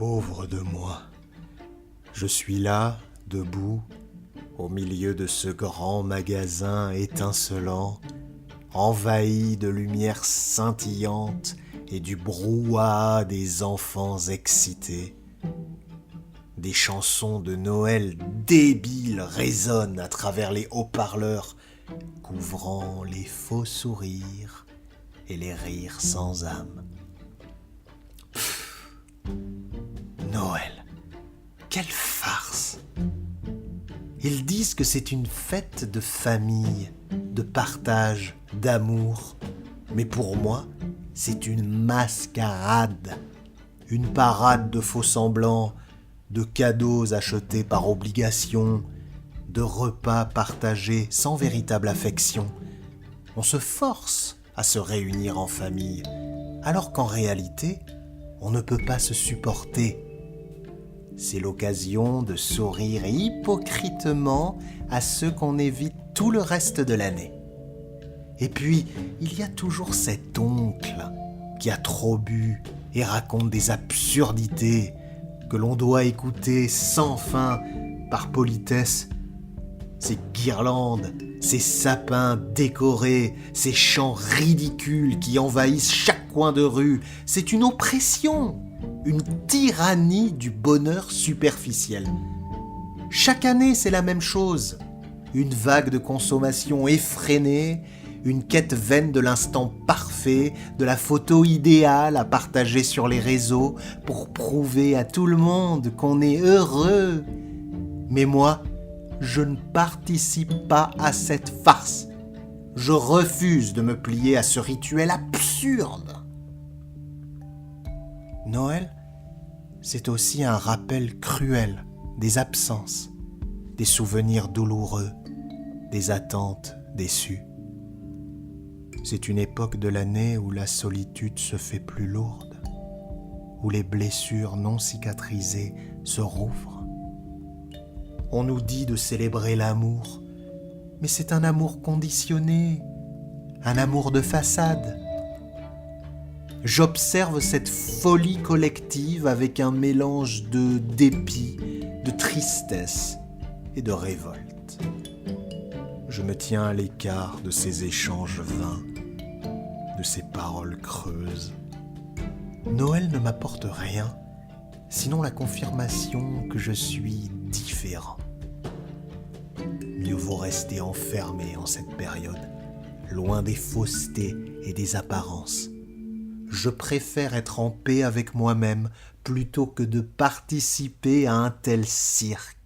Pauvre de moi, je suis là, debout, au milieu de ce grand magasin étincelant, envahi de lumière scintillante et du brouhaha des enfants excités. Des chansons de Noël débiles résonnent à travers les haut-parleurs, couvrant les faux sourires et les rires sans âme. Noël, quelle farce! Ils disent que c'est une fête de famille, de partage, d'amour. Mais pour moi, c'est une mascarade, une parade de faux-semblants, de cadeaux achetés par obligation, de repas partagés sans véritable affection. On se force à se réunir en famille, alors qu'en réalité, on ne peut pas se supporter. C'est l'occasion de sourire hypocritement à ceux qu'on évite tout le reste de l'année. Et puis, il y a toujours cet oncle qui a trop bu et raconte des absurdités que l'on doit écouter sans fin par politesse. Ces guirlandes, ces sapins décorés, ces chants ridicules qui envahissent chaque coin de rue, c'est une oppression, une tyrannie du bonheur superficiel. Chaque année, c'est la même chose. Une vague de consommation effrénée, une quête vaine de l'instant parfait, de la photo idéale à partager sur les réseaux pour prouver à tout le monde qu'on est heureux. Mais moi, je ne participe pas à cette farce. Je refuse de me plier à ce rituel absurde. Noël, c'est aussi un rappel cruel des absences, des souvenirs douloureux, des attentes déçues. C'est une époque de l'année où la solitude se fait plus lourde, où les blessures non cicatrisées se rouvrent. On nous dit de célébrer l'amour, mais c'est un amour conditionné, un amour de façade. J'observe cette folie collective avec un mélange de dépit, de tristesse et de révolte. Je me tiens à l'écart de ces échanges vains, de ces paroles creuses. Noël ne m'apporte rien, sinon la confirmation que je suis différent. Mieux vaut rester enfermé en cette période, loin des faussetés et des apparences. Je préfère être en paix avec moi-même plutôt que de participer à un tel cirque.